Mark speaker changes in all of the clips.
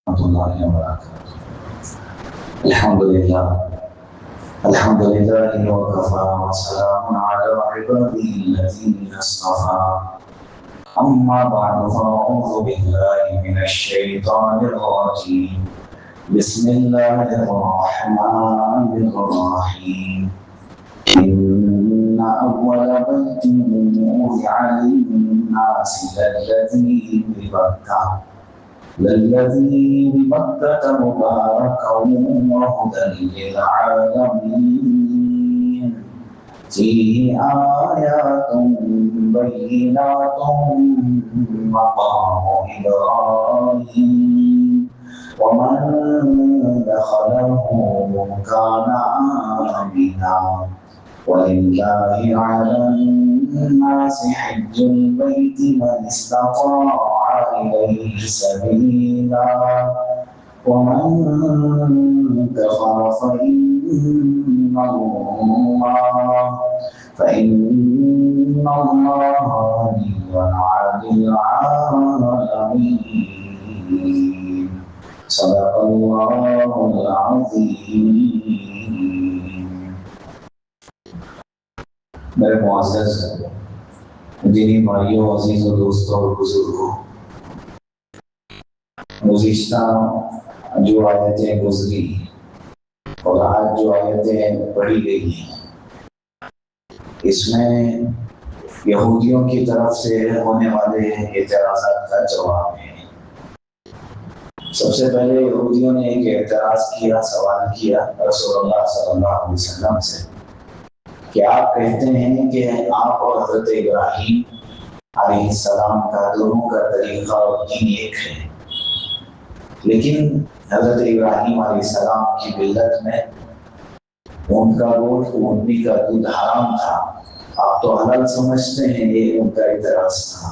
Speaker 1: ورحمۃ اللہ وبرکاتہ۔ الحمد للہ وکفا وسلام علی عباده الذین اصطفى اما بعد فاعوذ باللہ من الشیطان الرجیم بسم اللہ الرحمن الرحیم إن أول بيت وضع للناس للذي ببكة مباركا وهدى للعالمين فيه آيات بينات مقام إبراهيم ومن دخله كان آمنا ولله على الناس حج البيت من استطاع إليه سبيلا ومن كفر فإن الله غني عن العالمين صدق الله العظيم۔ میرے معزز دینی بھائیوں، عزیزوں، دوستوں اور بزرگوں، گزشتہ جو آیتیں گزری اور آج جو آیتیں پڑھی گئی ہیں، اس میں یہودیوں کی طرف سے ہونے والے اعتراضات کا جواب ہے۔ سب سے پہلے یہودیوں نے ایک اعتراض کیا، سوال کیا رسول اللہ صلی اللہ علیہ وسلم سے کہ آپ کہتے ہیں کہ آپ اور حضرت ابراہیم علیہ السلام کا دونوں کا طریقہ اور دین ایک ہے، لیکن حضرت ابراہیم علیہ السلام کی ملت میں اونٹ کا گوشت، اونٹنی کا دودھ حرام تھا، آپ تو حلال سمجھتے ہیں، یہ ان کا اعتراض تھا۔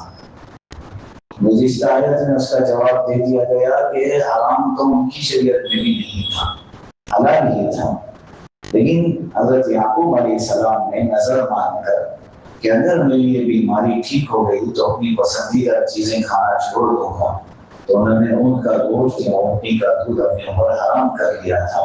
Speaker 1: گزشتہ آیت میں اس کا جواب دے دیا گیا کہ حرام تو ان کی شریعت میں بھی نہیں تھا، حلال ہی تھا، لیکن حضرت یعقوب علیہ السلام نے نظر مان کر کہ اگر میری یہ بیماری ٹھیک ہو گئی تو اپنی پسندیدہ چیزیں کھانا چھوڑ دوں گا، تو انہوں نے اونٹ کا گوشت یا اونٹنی کا دودھ اپنے اوپر حرام کر لیا تھا۔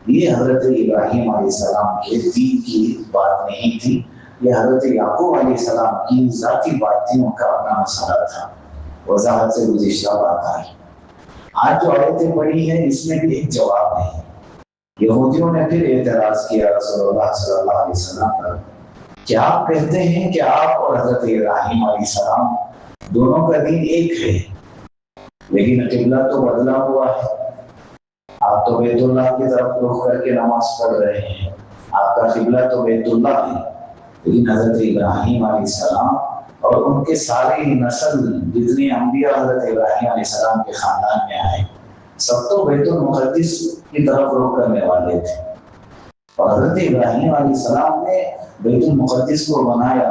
Speaker 1: یہ حضرت ابراہیم علیہ السلام کے دین کی بات نہیں تھی، یہ حضرت یعقوب علیہ السلام کی ذاتی بات تھی، ان کا اپنا مسئلہ تھا۔ وضاحت سے گزشتہ بات آئی۔ آج جو آیتیں پڑھی ہیں اس میں بھی ایک جواب ہے۔ یہودیوں نے پھر اعتراض کیا رسول اللہ صلی اللہ علیہ وسلم پر کہ آپ کہتے ہیں کہ آپ اور حضرت ابراہیم علیہ السلام دونوں کا دین ایک ہے، لیکن قبلہ تو بدلا ہوا ہے، آپ تو بیت اللہ کی طرف رخ کر کے نماز پڑھ رہے ہیں، آپ کا قبلہ تو بیت اللہ ہے، لیکن حضرت ابراہیم علیہ السلام اور ان کے ساری نسل جتنے انبیاء حضرت ابراہیم علیہ السلام کے خاندان میں آئے سب تو بیت المقدس کی طرف رخ کرنے والے تھے، اور حضرت ابراہیم علیہ السلام نے بیت المقدس کو بنایا۔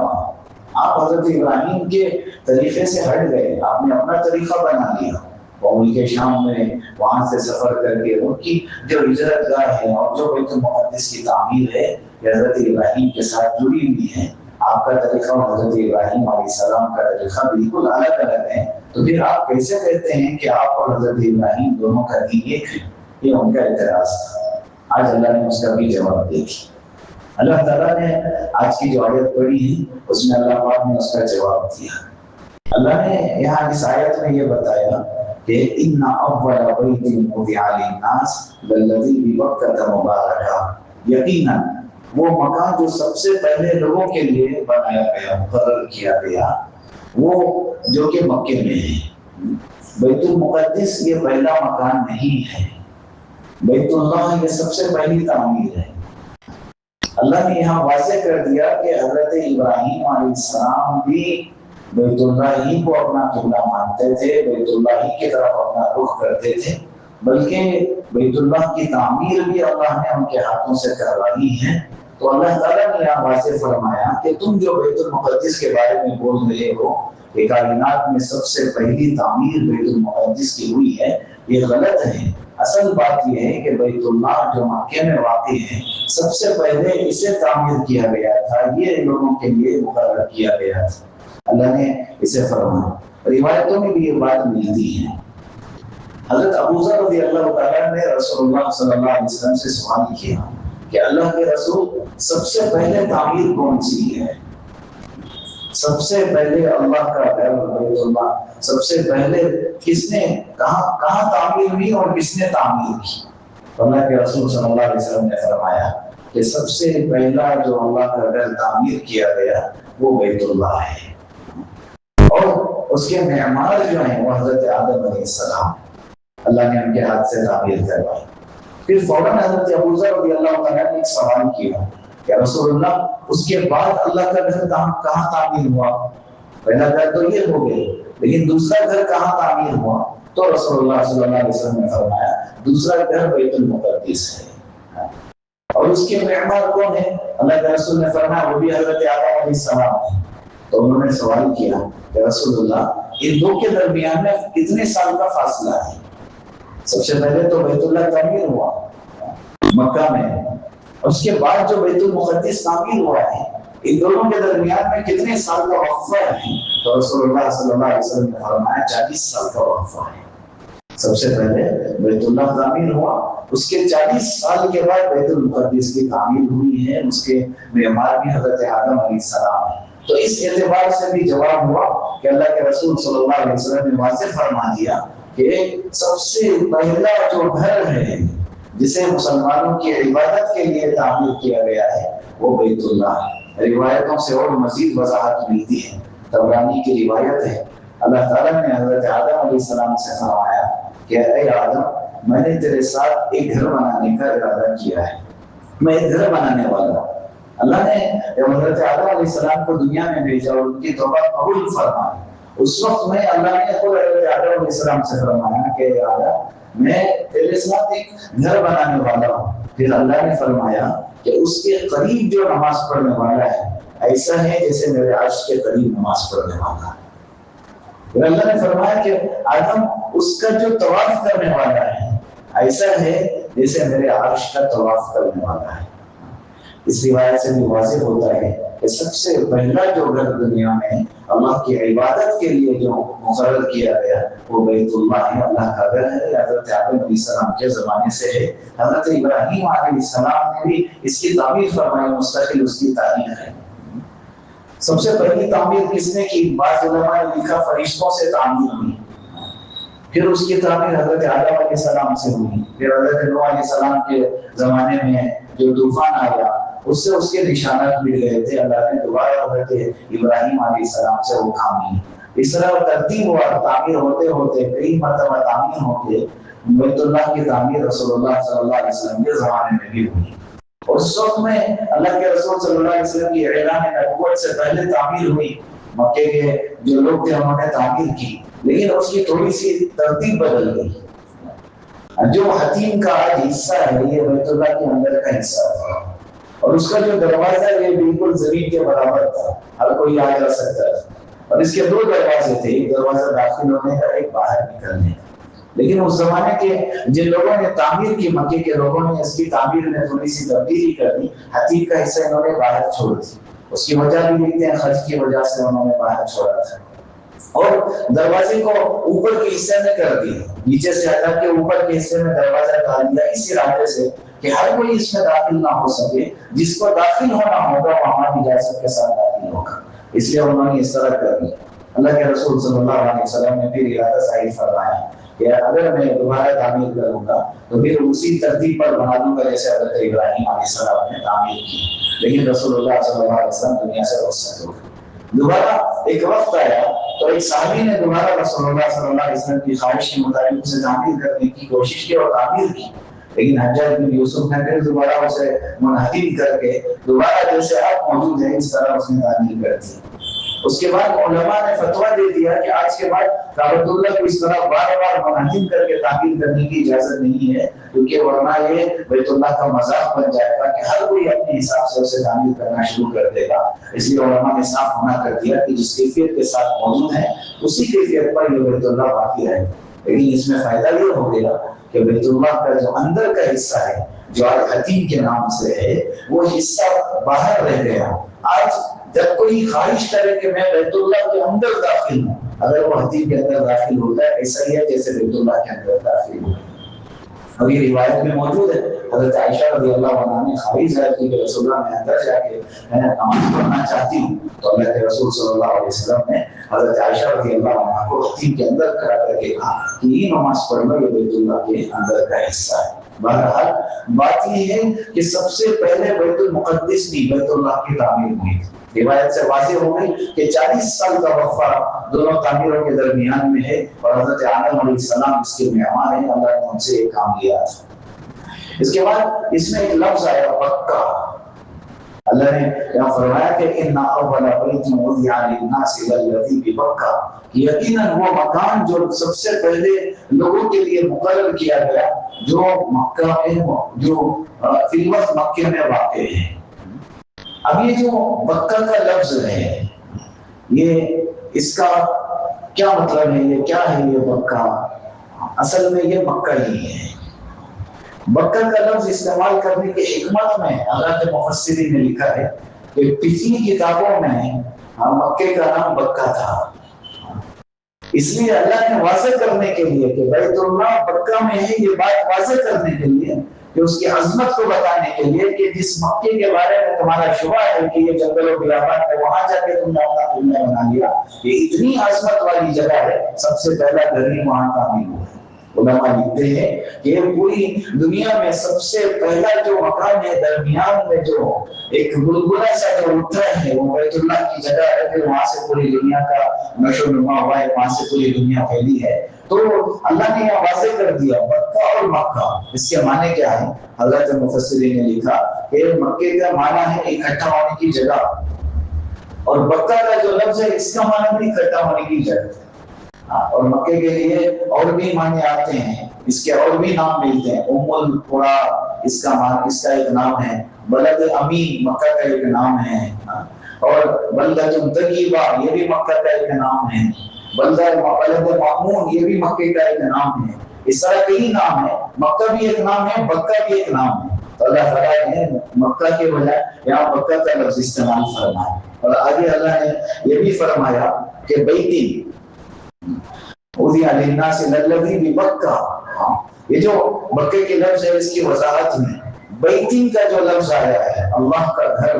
Speaker 1: آپ حضرت ابراہیم کے طریقے سے ہٹ گئے، آپ نے اپنا طریقہ بنا لیا، اور ملک شام میں وہاں سے سفر کر کے ان کی جو ہجرت گاہ ہے اور جو بیت المقدس کی تعمیر ہے یہ حضرت ابراہیم کے ساتھ جڑی ہوئی ہے۔ آپ کا طریقہ اور حضرت ابراہیم علیہ السلام کا طریقہ بالکل الگ الگ ہے، تو پھر آپ کیسے کہتے ہیں کہ آپ اور حضرت ابراہیم دونوں کا دین ایک ہے؟ یہ ان کا اعتراض تھا۔ آج اللہ نے اس کا بھی جواب دے دیا۔ اللہ تعالیٰ نے آج کی جو آیت پڑھی ہے اس میں اللہ پاک نے اس کا جواب دیا۔ اللہ نے یہاں اس آیت میں یہ بتایا کہ ان اول بیت وضع للناس للذی ببکۃ مبارکا، یقیناً وہ مکان جو سب سے پہلے لوگوں کے لیے بنایا گیا، مقرر کیا گیا، وہ جو کہ مکے میں ہے۔ بیت المقدس یہ پہلا مکان نہیں ہے، بیت اللہ یہ سب سے پہلی تعمیر ہے۔ اللہ نے یہاں واضح کر دیا کہ حضرت ابراہیم علیہ السلام بھی بیت اللہ ہی کو اپنا قبلہ مانتے تھے، بیت اللہ ہی کی طرف اپنا رخ کرتے تھے، بلکہ بیت اللہ کی تعمیر بھی اللہ نے ان کے ہاتھوں سے کروائی ہے۔ تو اللہ تعالیٰ نے یہاں واضح فرمایا کہ تم جو بیت المقدس کے بارے میں بول رہے ہو کہ کائنات میں سب سے پہلی تعمیر بیت المقدس کی ہوئی ہے، یہ غلط ہے۔ اصل بات یہ ہے کہ بیت اللہ جو مکے میں واقع ہے سب سے پہلے اسے تعمیر کیا گیا تھا، یہ لوگوں کے لیے مقرر کیا گیا تھا، اللہ نے اسے فرمایا۔ روایتوں میں بھی یہ بات ملتی ہے۔ حضرت ابو ذر رضی اللہ تعالیٰ نے رسول اللہ صلی اللہ علیہ وسلم سے سوال کیا کہ اللہ کے رسول سب سے پہلے تعمیر کون سی ہے؟ سب سے پہلے اللہ کا گھر بیت اللہ سب سے پہلے کس نے کہاں تعمیر ہوئی اور کس نے تعمیر کی؟ اللہ کے رسول صلی اللہ علیہ وسلم نے فرمایا کہ سب سے پہلا جو اللہ کا گھر تعمیر کیا گیا وہ بیت اللہ ہے، اور اس کے معمار جو ہیں وہ حضرت آدم علیہ السلام، اللہ نے ان کے ہاتھ سے تعمیر کروائی۔ پھر فوراً حضرت ابو ذر رضی اللہ تعالیٰ نے ایک سوال کیا کہ رسول اللہ اس کے بعد اللہ کا گھر کہاں تعمیر ہوا؟ پہلا گھر تو یہ ہو گئے، لیکن دوسرا گھر کہاں تعمیر ہوا؟ تو رسول اللہ صلی اللہ علیہ وسلم نے فرمایا دوسرا گھر بیت المقدس ہے، اور اس کے معمار کون ہے؟ اللہ کے رسول نے فرمایا وہ بھی حضرت آدم علیہ السلام ہے۔ تو انہوں نے سوال کیا کہ رسول اللہ ان دو کے درمیان میں کتنے سال کا فاصلہ ہے؟ سب سے پہلے تو بیت اللہ تعمیر ہوا مکہ میں، اس کے بعد جو بیت المقدس تعمیر ہوا ہے، ان دونوں کے درمیان میں کتنے سال کا وقفہ ہے؟ تو رسول اللہ صلی اللہ علیہ وسلم نے فرمایا 40 سال کا وقفہ ہے۔ سب سے پہلے بیت اللہ تعمیر ہوا، اس کے 40 سال کے بعد بیت المقدس کی تعمیر ہوئی ہے، اس کے معمار بھی حضرت آدم علیہ السلام ہے۔ تو اس اعتبار سے بھی جواب ہوا کہ اللہ کے رسول صلی اللہ علیہ وسلم نے واضح فرما دیا کہ سب سے پہلا جو گھر ہے جسے مسلمانوں کی عبادت کے لیے تعمیر کیا گیا ہے وہ بیت اللہ ہے۔ روایتوں سے اور مزید وضاحت ملتی ہے۔ طبرانی کی روایت ہے اللہ تعالیٰ نے حضرت آدم علیہ السلام سے فرمایا کہ اے آدم میں نے تیرے ساتھ ایک گھر بنانے کا ارادہ کیا ہے، میں ایک گھر بنانے والا ہوں۔ اللہ نے جب حضرت آدم علیہ السلام کو دنیا میں بھیجا اور ان کی توبہ قبول فرمائی، اس وقت میں اللہ نے خود حضرت آدم علیہ السلام سے فرمایا کہ آدم میں تیرے ساتھ ایک گھر بنانے والا ہوں۔ پھر اللہ نے فرمایا کہ اس کے قریب جو نماز پڑھنے والا ہے ایسا ہے جیسے میرے عرش کے قریب نماز پڑھنے والا ہے۔ پھر اللہ نے فرمایا کہ آدم اس کا جو طواف کرنے والا ہے ایسا ہے جیسے میرے عرش کا طواف کرنے والا ہے۔ اس روایت سے بھی واضح ہوتا ہے کہ سب سے پہلا جو گھر دنیا میں اللہ کی عبادت کے لیے جو مقرر کیا گیا وہ بیت اللہ ہے، اللہ کا گھر ہے۔ حضرت آدم علیہ السلام کے زمانے سے ہے، حضرت ابراہیم علیہ السلام نے بھی اس کی تعمیر فرمائی، مستقل اس کی تاریخ ہے۔ سب سے پہلی تعمیر کس نے کی؟ بعض علماء نے لکھا فرشتوں سے تعمیر ہوئی، پھر اس کی تعمیر حضرت آدم علیہ السلام سے ہوئی، پھر حضرت نوح علیہ السلام کے زمانے میں جو طوفان آیا اس سے اس کے نشانات مل گئے تھے، اللہ نے دوبارہ حضرت ابراہیم علیہ السلام سے وہ تھامی۔ اس طرح ترتیب ہوا، تعمیر ہوتے ہوتے کئی مرتبہ تعمیر ہوتے بیت اللہ کی تعمیر رسول اللہ صلی اللہ علیہ وسلم کے زمانے میں بھی ہوئی۔ اور اس وقت میں اللہ کے رسول صلی اللہ علیہ وسلم کی اعلان نبوت سے پہلے تعمیر ہوئی، مکے کے جو لوگ تھے انہوں نے تعمیر کی، لیکن اس کی تھوڑی سی ترتیب بدل گئی۔ جو حتیم کا آج حصہ ہے یہ بیت اللہ کے اندر کا حصہ تھا، اور اس کا جو دروازہ یہ بالکل زمین کے برابر تھا، ہر کوئی آ جا سکتا تھا، اور اس کے دو دروازے تھے، ایک دروازہ داخل ہونے کا، ایک باہر نکلنے کا۔ لیکن اس زمانے کے جن لوگوں نے تعمیر کی، مکے کے لوگوں نے اس کی تعمیر میں تھوڑی سی تبدیلی کر دی، حتیم کا حصہ انہوں نے باہر چھوڑ دی۔ اس کی وجہ بھی لکھتے ہیں خرچ کی وجہ سے انہوں نے باہر چھوڑا تھا، اور دروازے کو اوپر کے حصے میں کر دیا، نیچے سے ہٹا کے اوپر کے حصے میں دروازہ ڈال دیا، اس ارادے سے کہ ہر کوئی اس میں داخل نہ ہو سکے، جس کو داخل ہونا ہوگا وہ ہماری اجازت کے ساتھ داخل ہوگا، اس لیے انہوں نے اس طرح کر دیا۔ اللہ کے رسول صلی اللہ علیہ وسلم نے پھر ارادہ ظاہر فرمایا کہ اگر میں دوبارہ تعمیر کروں گا تو پھر اسی ترتیب پر بنا دوں گا جیسے حضرت ابراہیم علیہ السلام نے تعمیر کی، لیکن رسول اللہ صلی اللہ علیہ وسلم دنیا سے رخصت ہو گئے۔ دوبارہ ایک وقت آیا تو ایک صحابی نے دوبارہ رسول اللہ صلی اللہ علیہ وسلم کی خواہش کے مطابق اسے تعمیر کرنے کی کوشش کی اور تعمیر کی، لیکن حجاج بن یوسف نے پھر دوبارہ اسے منہدم کر کے دوبارہ جیسے اب موجود ہے اس طرح اس نے تعمیر کر دی۔ اس کے بعد علماء نے فتویٰ دے دیا کہ آج کے بعد کعبۃ اللہ کو اس طرح بار بار منہدم کر کے تعمیر کرنے کی اجازت نہیں ہے، کیونکہ ورنہ یہ بیت اللہ کا مذاق بن جائے گا کہ ہر کوئی اپنے حساب سے اسے تعمیر کرنا شروع کر دے گا۔ اس لیے علماء نے صاف منع کر دیا کہ جس کیفیت کے ساتھ موجود ہے اسی کیفیت پر یہ بیت اللہ باقی رہے۔ لیکن اس میں فائدہ یہ ہو گیا کہ بیت اللہ کا جو اندر کا حصہ ہے جو آج حتیم کے نام سے ہے وہ حصہ باہر رہ گیا۔ آج جب کوئی خواہش کرے کہ میں بیت اللہ کے اندر داخل ہوں اگر وہ حتیم کے اندر داخل ہوتا ہے ایسا ہی ہے جیسے بیت اللہ کے اندر داخل ہو. اور یہ روایت میں موجود ہے، حضرت عائشہ رضی اللہ عنہا نے خواہش ظاہر کی کہ رسول اللہ میں اندر جا کے میں نماز پڑھنا چاہتی ہوں، تو اللہ کے رسول صلی اللہ علیہ وسلم نے حضرت عائشہ رضی اللہ عنہا کو حتیم کے اندر کھڑا کر کے کہا کہ یہ نماز پڑھنا یہ بیت اللہ کے اندر کا حصہ ہے. بہرحال بات یہ ہے کہ سب سے پہلے بیت المقدس نہیں بیت اللہ کی تعمیر ہوئی تھی. روایت سے واضح ہو گئی کہ 40 سال کا وقفہ دونوں تعمیروں کے درمیان میں ہے، اور حضرت آدم علیہ السلام اس کے مہمان ہیں، اللہ نے ان سے ایک کام لیا تھا. اس کے بعد اس میں ایک لفظ آیا پکا. اللہ نے یہاں فرمایا کہ ان اول بیت وضع للناس الذی ببکہ، یقیناً وہ مکان جو سب سے پہلے لوگوں کے لیے مقرر کیا گیا جو مکہ میں جو فی الوقت مکے میں واقع ہے. اب یہ جو مکہ کا لفظ ہے یہ اس کا کیا مطلب ہے، یہ کیا ہے یہ مکہ؟ اصل میں یہ مکہ ہی ہے. مکہ کا لفظ استعمال کرنے کی حکمت میں اللہ کے مفسرین نے لکھا ہے کہ پچھلی کتابوں میں مکے کا نام مکہ تھا، اس لیے اللہ نے واضح کرنے کے لیے کہ بیت اللہ مکہ میں ہے، یہ بات واضح کرنے کے لیے کہ اس کی عظمت کو بتانے کے لیے کہ جس مکے کے بارے میں تمہارا شبہ ہے کہ یہ جنگل و بیابان ہے، وہاں جا کے تم نے اپنا قلعہ بنا لیا، یہ اتنی عظمت والی جگہ ہے، سب سے پہلا گھر ہی وہاں تعمیر ہوا ہے. علماء لکھتے ہیں کہ یہ پوری دنیا میں سب سے پہلا جو مکان ہے درمیان میں جو ایک بلبلہ سا جو اٹھتا ہے وہ بیت اللہ کی جگہ ہے، پھر وہاں سے پوری دنیا کا نشو و نما ہوا ہے، وہاں سے پوری دنیا پھیلی ہے. تو اللہ نے یہ واضح کر دیا مکہ اور مکہ اس کے معنی کیا ہے. حضرت مفسرین نے لکھا کہ مکے کا معنی ہے اکٹھا ہونے کی جگہ، اور مکہ کا جو لفظ ہے اس کا معنی بھی اکٹھا ہونے کی جگہ. اور مکے کے لیے اور بھی معنی آتے ہیں، اس کے اور بھی نام ملتے ہیں. ام القرا اس کا ایک نام ہے، بلد امین مکہ کا ایک نام ہے، اور بلدۃ طیبہ یہ بھی مکہ کا ایک نام ہے، بلد معمون یہ بھی مکے کا ایک نام ہے. اس طرح کئی نام ہیں، مکہ بھی ایک نام ہے، مکہ بھی ایک نام ہے. تو اللہ تعالیٰ نے مکہ کے بجائے یہاں مکہ کا لفظ استعمال فرمایا. اور آگے اللہ نے یہ بھی فرمایا کہ بیتی وضع للناس الذی ببکہ، یہ جو مکے کے لفظ ہے اس کی وضاحت میں بیتین کا جو لفظ آیا ہے اللہ کا گھر،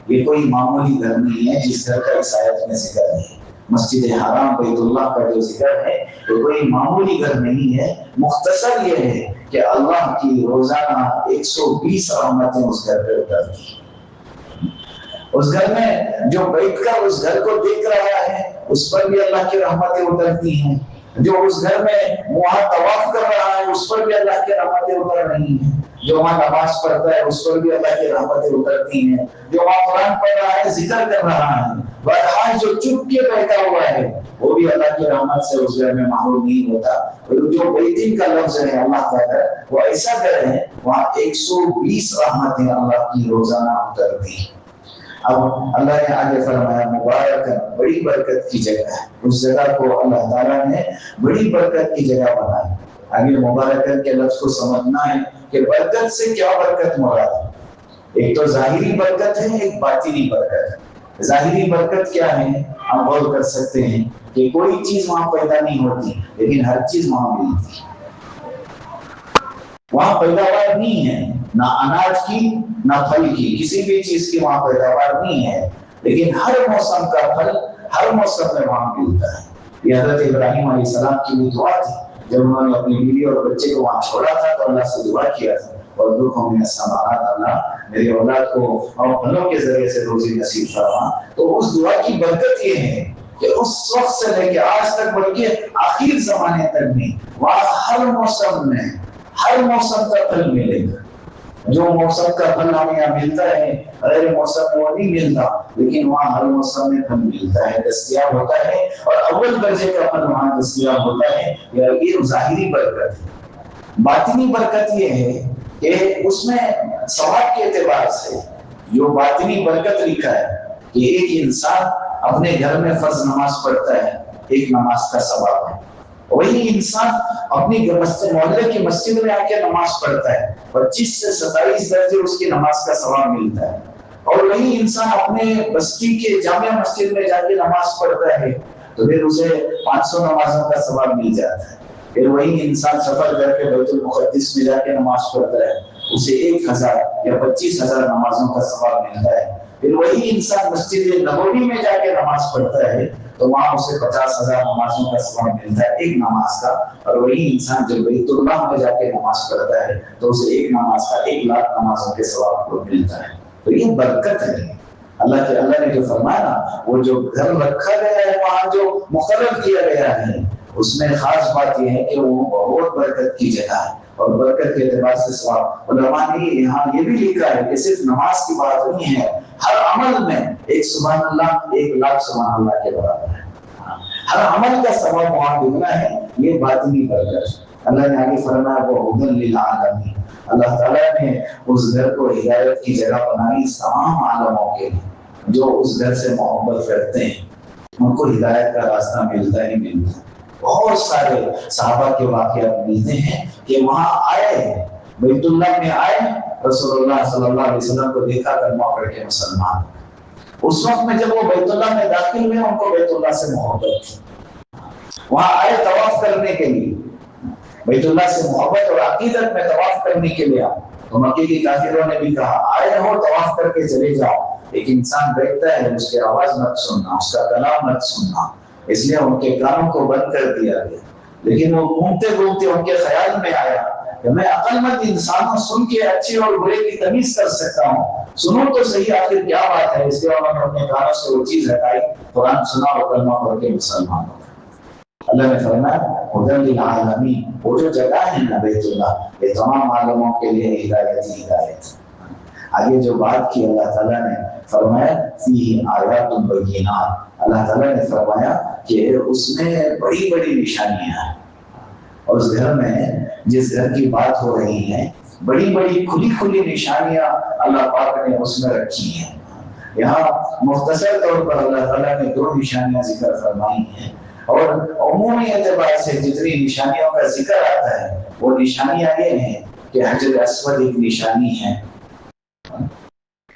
Speaker 1: یہ کوئی معمولی گھر نہیں ہے جس گھر کا اس آیت میں ذکر ہے. مسجد حرام بیت اللہ کا جو ذکر ہے وہ کوئی معمولی گھر نہیں ہے. مختصر یہ ہے کہ اللہ کی روزانہ 120 رحمتیں اس گھر پہ اترتی ہیں. اس گھر میں جو بیٹھ کر اس گھر کو دیکھ رہا ہے اس پر بھی اللہ کی رحمتیں اترتی ہیں، جو اس گھر میں وہاں طواف کر رہا ہے اس پر بھی اللہ کی رحمتیں اتر رہی ہیں، جو وہاں نماز پڑھتا ہے اس پر بھی اللہ کی رحمتیں اترتی ہیں، جو وہاں قرآن پڑھ رہا ہے ذکر کر رہا ہے، بہرحال جو چپ کے بیٹھا ہوا ہے وہ بھی اللہ کی رحمت سے اس گھر میں محروم نہیں ہوتا. جو بیتین کا لفظ ہے اللہ کا گھر، وہ ایسا گھر ہے وہاں 120 رحمتیں اللہ کی روزانہ اترتی ہیں. اب اللہ نے آگے فرمایا مبارک بڑی برکت کی جگہ ہے، اس جگہ کو اللہ تعالیٰ نے بڑی برکت کی جگہ بنائی. آگے مبارکت کے لفظ کو سمجھنا ہے کہ برکت سے کیا برکت مراد ہے. ایک تو ظاہری برکت ہے، ایک باطنی برکت ہے. ظاہری برکت کیا ہے ہم غور کر سکتے ہیں کہ کوئی چیز وہاں پیدا نہیں ہوتی لیکن ہر چیز وہاں ملتی ہے. وہاں پیداوار نہیں ہے، نہ اناج کی نہ پھل کی، کسی بھی چیز کی وہاں پیداوار نہیں ہے، لیکن ہر موسم کا پھل ہر موسم میں وہاں ملتا ہے. یہ حضرت ابراہیم علیہ السلام کی بھی دعا تھی جب انہوں نے اپنی بیوی اور بچے کو وہاں چھوڑا تھا تو اللہ سے دعا کیا تھا اور دکھوں میں السماوات، اللہ میری اولاد کو اور پھلوں کے ذریعے سے روزی نصیب فرما. تو اس دعا کی برکت یہ ہے کہ اس وقت سے لے کے آج تک بلکہ آخر زمانے تک بھی وہاں ہر موسم کا پھل ملے گا. جو موسم کا پھل ہمیں یہاں ملتا ہے غیر موسم میں وہ نہیں ملتا، لیکن وہاں ہر موسم میں پھل ملتا ہے، دستیاب ہوتا ہے، اور اول درجے کا پھل وہاں دستیاب ہوتا ہے. یہ ظاہری برکت ہے. باطنی برکت یہ ہے کہ اس میں ثواب کے اعتبار سے جو باطنی برکت لکھا ہے کہ ایک انسان اپنے گھر میں فرض نماز پڑھتا ہے، ایک نماز کا ثواب ہے. وہی انسان اپنی محلے کی مسجد میں آ کے نماز پڑھتا ہے، 25 سے 27 درجے اس کی نماز کا ثواب ملتا ہے. اور وہی انسان اپنے بستی کے جامع مسجد میں جا کے نماز پڑھتا ہے تو پھر اسے 500 نمازوں کا ثواب مل جاتا ہے. پھر وہی انسان سفر کر کے بیت المقدس میں جا کے نماز پڑھتا ہے, اسے 1000 یا 25,000 نمازوں کا ثواب ملتا ہے. پھر وہی انسان مسجد نبوی میں جا کے نماز پڑھتا ہے تو وہاں اسے 50,000 نمازوں کا ثواب ملتا ہے ایک نماز کا. اور وہی انسان جب بیت اللہ میں جا کے نماز پڑھتا ہے تو اسے ایک نماز کا 1,00,000 نمازوں کے ثواب کو ملتا ہے. تو یہ برکت ہے. اللہ نے جو فرمایا نا, وہ جو گھر رکھا گیا ہے وہاں جو مقرر کیا گیا ہے, اس میں خاص بات یہ ہے کہ وہ بہت برکت کی جگہ ہے. اور برکت کے اعتبار سے ثواب علماء نے یہاں یہ بھی لکھا ہے کہ صرف نماز کی بات نہیں ہے, ہر عمل میں ایک سبحان اللہ 1,00,000 سبحان اللہ کے برابر ہے. ہر عمل کا ثواب وہاں دگنا ہے. یہ باطنی برکت. اللہ نے آگے فرمایا وہ ہدی للعالمین. اللہ تعالیٰ نے اس گھر کو ہدایت کی جگہ بنائی تمام عالموں کے لیے. جو اس گھر سے محبت کرتے ہیں ان کو ہدایت کا راستہ ملتا ہی ملتا ہے. بہت سارے صحابہ کے واقعات ملتے ہیں کہ وہاں آئے, بیت اللہ میں آئے, رسول اللہ صلی اللہ علیہ وسلم کو دیکھا, کلمہ پڑھ کے مسلمان. اس وقت میں جب وہ بیت اللہ میں داخل ہوئے ان کو بیت اللہ سے محبت تھی. وہاں آئے طواف کرنے کے لیے, بیت اللہ سے محبت اور عقیدت میں طواف کرنے کے لیے آئے. تو مکے کی کافروں نے بھی کہا آئے ہو طواف کر کے چلے جاؤ, ایک انسان بیٹھتا ہے اس کی آواز مت سننا, اس کا کلام مت سننا. اس لیے ان کے کانوں کو بند کر دیا گیا. لیکن وہ گھومتے گھومتے ان کے خیال میں آیا کہ میں عقل مند انسانوں سن کے اچھے اور برے کی تمیز کر سکتا ہوں, سنو تو صحیح آخر کیا بات ہے. اس لیے انہوں نے اپنے کانوں سے وہ چیز ہٹائی, قرآن سنا اور کلمہ پڑھ کے مسلمان ہو. اللہ نے فرمایا ہدی للعالمین. وہ جو جگہ ہے نا بیت اللہ, یہ تمام عالموں کے لیے ہدایت ہی ہدایت. آگے جو بات کی اللہ تعالیٰ نے فرمایا فیہ آیات بینات. اللہ تعالیٰ نے فرمایا کہ اس میں بڑی بڑی نشانیاں ہیں. اور اس گھر میں جس گھر کی بات ہو رہی ہے بڑی بڑی کھلی کھلی نشانیاں اللہ پاک نے اس میں رکھی ہیں. یہاں مختصر طور پر اللہ تعالیٰ نے 2 نشانیاں ذکر فرمائی ہیں. اور عمومی اعتبار سے جتنی نشانیوں کا ذکر آتا ہے وہ نشانیاں یہ ہیں کہ حجر اسود ایک نشانی ہے.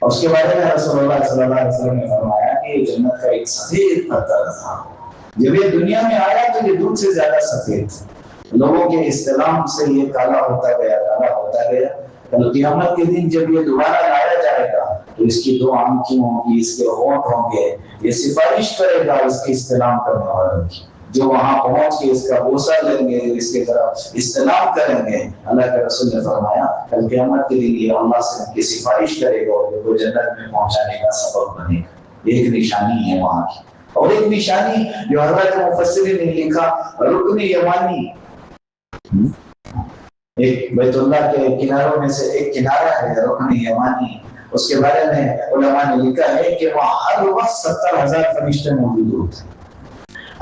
Speaker 1: اور اس کے بارے میں رسول اللہ صلی اللہ علیہ وسلم نے فرمایا کہ یہ جنت کا ایک سفید پتھر تھا. جب یہ دنیا میں آیا تو یہ دودھ سے زیادہ سفید تھا. لوگوں کے استعلام سے یہ کالا ہوتا گیا, کالا ہوتا گیا. کل قیامت کے دن جب یہ دوبارہ لایا جائے گا تو اس کی 2 آنکھیں ہوں گی, اس کے ہونٹ ہوں گے. یہ سفارش کرے گا اس کے استعلام کرنے والوں کی, جو وہاں پہنچ کے اس کا بوسہ لیں گے, اس کے طرف استعلام کریں گے. اللہ کے رسول نے فرمایا کل قیامت کے دن یہ اللہ سے ان کی سفارش کرے گا اور وہ جنت میں پہنچانے کا سبب بنے گا. ایک نشانی ہے وہاں کی. اور ایک نشانی جو حضرت مفسرین نے لکھا رکن یمانی, ایک بیت اللہ کے کناروں میں سے ایک کنارہ ہے رکن یمانی. اس کے بارے میں علماء نے لکھا ہے کہ وہاں ہر وقت 70,000 فرشتے موجود ہوتے ہیں.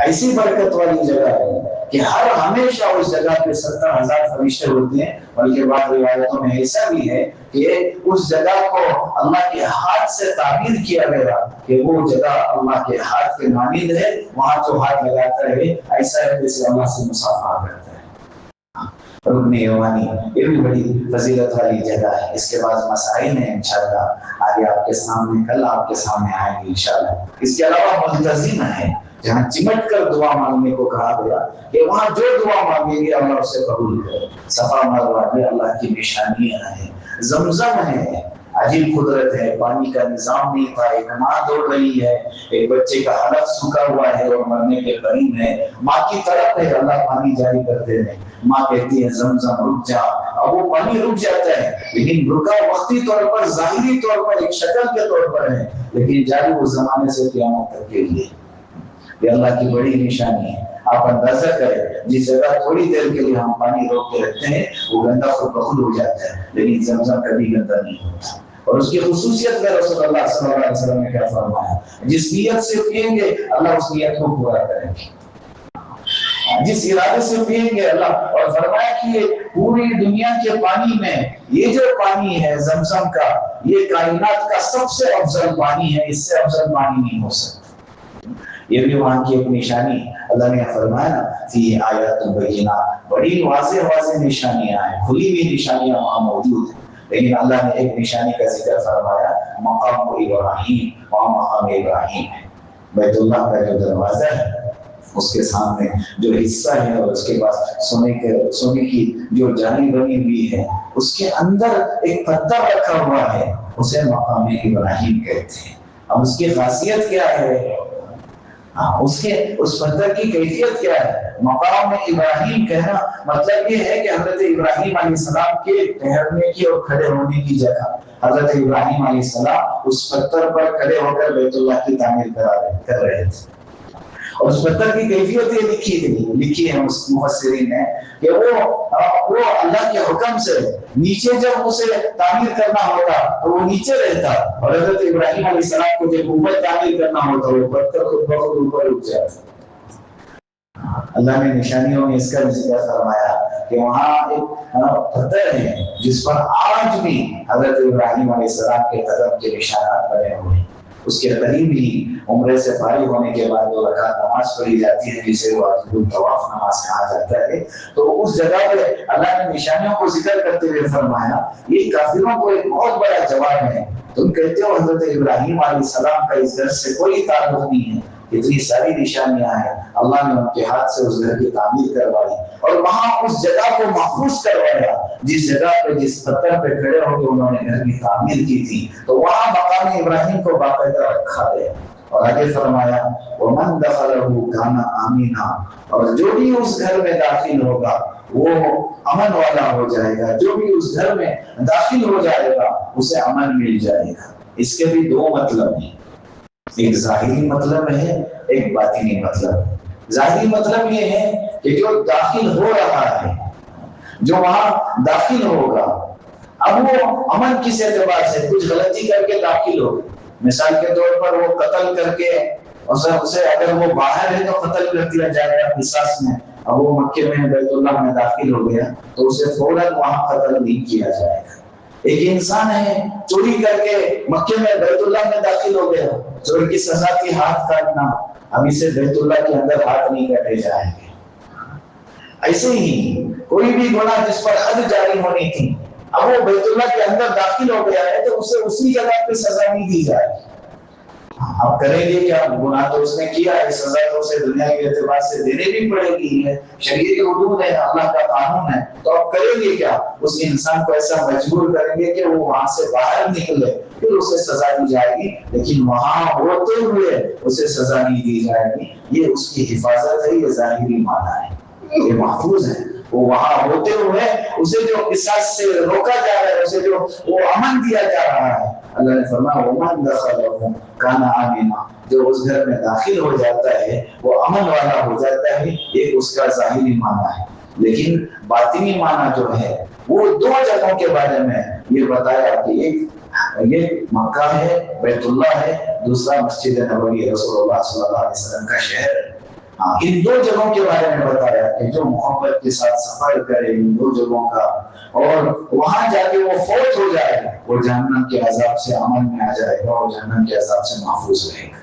Speaker 1: ایسی برکت والی جگہ ہے کہ ہر ہمیشہ اس جگہ پہ 70,000 فرشتے ہوتے ہیں. بلکہ بعض روایتوں میں ایسا بھی ہے کہ اس جگہ کو اللہ کے ہاتھ سے تعبیر کیا گیا کہ وہ جگہ اللہ کے ہاتھ کے مانند ہے. وہاں جو ہاتھ لگاتا ہے ایسا ہے جیسے اللہ سے مصافحہ کرتا ہے. رکن یمانی یہ بھی بڑی فضیلت والی جگہ ہے. اس کے بعد مسائل ہیں انشاءاللہ آگے آپ کے سامنے, کل آپ کے سامنے آئیں گے انشاءاللہ. اس کے علاوہ ملتزم ہے جہاں چمٹ کر دعا مانگنے کو کہا گیا کہ وہاں جو دعا مانگیں گے اللہ اسے قبول کرے. صفا مروا میں اللہ کی نشانیاں ہیں. زمزم ہے, عجیب قدرت ہے. پانی کا نظام نہیں تھا, ایک ماں دوڑ رہی ہے, ایک بچے کا حلق سوکھا ہوا ہے اور مرنے کے قریب ہے. ماں کی طرف ہے, اللہ پانی جاری کرتے ہیں. ماں کہتی ہے زمزم رک جا. اب وہ پانی رک جاتا ہے لیکن رکا وقتی طور پر, ظاہری طور پر, ایک شکل کے طور پر ہے, لیکن جاری اس زمانے سے قیامت تک کے لیے. یہ اللہ کی بڑی نشانی ہے. آپ اندازہ کریں جس جگہ تھوڑی دیر کے لیے ہم پانی روک کے رکھتے ہیں وہ گندا خود بخود ہو جاتا ہے, لیکن زمزم کبھی گندا نہیں ہوتا. اور اس کی خصوصیت میں رسول اللہ صلی اللہ علیہ وسلم نے کیا فرمایا, جس نیت سے پئیں گے اللہ اس نیت کو پورا کریں گے, جس ارادے سے پئیں گے اللہ. اور فرمایا کہ یہ پوری دنیا کے پانی میں یہ جو پانی ہے زمزم کا, یہ کائنات کا سب سے افضل پانی ہے, اس سے افضل پانی نہیں ہو سکتا. یہ بھی وہاں کی ایک نشانی. اللہ نے فرمایا فی آیات بینات, بڑی واضح واضح نشانیاں ہیں, کھلی ہوئی نشانیاں وہاں موجود ہیں. لیکن اللہ نے ایک نشانی کا ذکر فرمایا, مقام ابراہیم, وہاں مقام ابراہیم ہے. بیت اللہ کا جو دروازہ ہے اس کے سامنے جو حصہ ہے اور اس کے پاس سونے کی جو جالی بنی ہوئی ہے، اس کے اندر ایک پتھر رکھا ہوا ہے، اسے مقام ابراہیم کہتے ہیں۔ اب اس کی خاصیت کیا ہے؟ اس پتھر کی کیفیت کیا ہے؟ مقام ابراہیم کہنا مطلب یہ ہے کہ حضرت ابراہیم علیہ السلام کے ٹھہرنے کی اور کھڑے ہونے کی جگہ۔ حضرت ابراہیم علیہ السلام اس پتھر پر کھڑے ہو کر بیت اللہ کی تعمیر کر رہے تھے، اور اس پتھر کی کیفیت یہ لکھی ہے مفسرین نے کہ وہ اللہ کے حکم سے نیچے جب اسے تعمیر کرنا ہوتا تو وہ نیچے رہتا، اور حضرت ابراہیم علیہ السلام کو جب اوپر تعمیر کرنا ہوتا وہ پتھر خود بخود اوپر اٹھ جاتا۔ اللہ نے نشانیوں میں اس کا ذکر فرمایا کہ وہاں ایک پتھر ہے جس پر آج بھی حضرت ابراہیم علیہ السلام کے قدم کے نشانات بنے ہوئے ہیں۔ اس کے قریب ہی عمرے سے فارغ ہونے کے بعد 2 رکعت نماز پڑھی جاتی ہے جسے طواف نماز کہا جاتا ہے۔ تو اس جگہ پہ اللہ نے نشانیوں کو ذکر کرتے ہوئے فرمایا یہ کافروں کو ایک بہت بڑا جواب ہے، تم کہتے ہو حضرت ابراہیم علیہ السلام کا اس گھر سے کوئی تعلق نہیں ہے، اتنی ساری نشانیاں ہیں، اللہ نے ان کے ہاتھ سے اس گھر کی تعمیر کروائی اور وہاں اس جگہ کو محفوظ کروایا جس جگہ پہ جس پتھر پہ کھڑے ہو کے انہوں نے گھر کی تعمیر کی تھی، تو وہاں مقام ابراہیم کو باقاعدہ رکھا گیا۔ اور آگے فرمایا وَمَنْ دَخَلَهُ كَانَ آمِنًا، اور جو بھی اس گھر میں داخل ہوگا وہ امن والا ہو جائے گا، جو بھی اس گھر میں داخل ہو جائے گا اسے امن مل جائے گا۔ اس کے بھی 2 مطلب ہیں، ایک ظاہری مطلب ہے، ایک باطنی مطلب۔ ظاہری مطلب یہ ہے کہ جو داخل ہو رہا ہے، جو وہاں داخل ہوگا، اب وہ امن کس اعتبار سے؟ کچھ غلطی کر کے داخل ہو، مثال کے طور پر وہ قتل کر کے اسے اگر وہ باہر ہے تو قتل کر دیا جائے گا قصاص میں، اب وہ مکے میں بیت اللہ میں داخل ہو گیا تو اسے فوراً وہاں قتل نہیں کیا جائے گا۔ ایک انسان ہے چوری کر کے مکے میں بیت اللہ میں داخل ہو گیا، چور کی سزا تھی ہاتھ کاٹنا، اب اسے بیت اللہ کے اندر ہاتھ نہیں کاٹے جائیں گے۔ ایسے ہی کوئی بھی گناہ جس پر حد جاری ہونی تھی، اب وہ بیت اللہ کے اندر داخل ہو گیا ہے تو اسے اسی جگہ پہ سزا نہیں دی جائے گی۔ اب کریں گے کیا؟ گناہ تو اس نے کیا ہے، سزا تو اسے دنیا کے اعتبار سے دینے بھی پڑے گی، ہے شریعت حدود ہے، اللہ کا قانون ہے، تو اب کریں گے کیا؟ اس انسان کو ایسا مجبور کریں گے کہ وہ وہاں سے باہر نکلے، پھر اسے سزا دی جائے گی، لیکن وہاں ہوتے ہوئے اسے سزا نہیں دی جائے گی۔ یہ اس کی حفاظت ہے، یہ ظاہری معنی ہے، یہ محفوظ ہے۔ وہ وہاں ہوتے ہوئے اسے جو قصاص سے روکا جا رہا ہے، اسے جو وہ امن دیا جا رہا ہے، اللہ نے فرمایا وَمَنْ دَخَلَهُ كَانَ آمِنًا، جو اس گھر میں داخل ہو جاتا ہے وہ امن والا ہو جاتا ہے۔ ایک اس کا ظاہری معنی ہے، لیکن باطنی معنی جو ہے وہ 2 جگہوں کے بارے میں یہ بتایا کہ ایک یہ مکہ ہے، بیت اللہ ہے، دوسرا مسجد نبوی رسول اللہ صلی اللہ علیہ وسلم کا شہر ہے۔ ان 2 جگہوں کے بارے میں بتایا کہ جو محبت کے ساتھ سفر کرے ان 2 جگہوں کا اور وہاں جا کے وہ فوت ہو جائے وہ جہنم کے عذاب سے امن میں آ جائے گا اور جہنم کے عذاب سے محفوظ رہے گا۔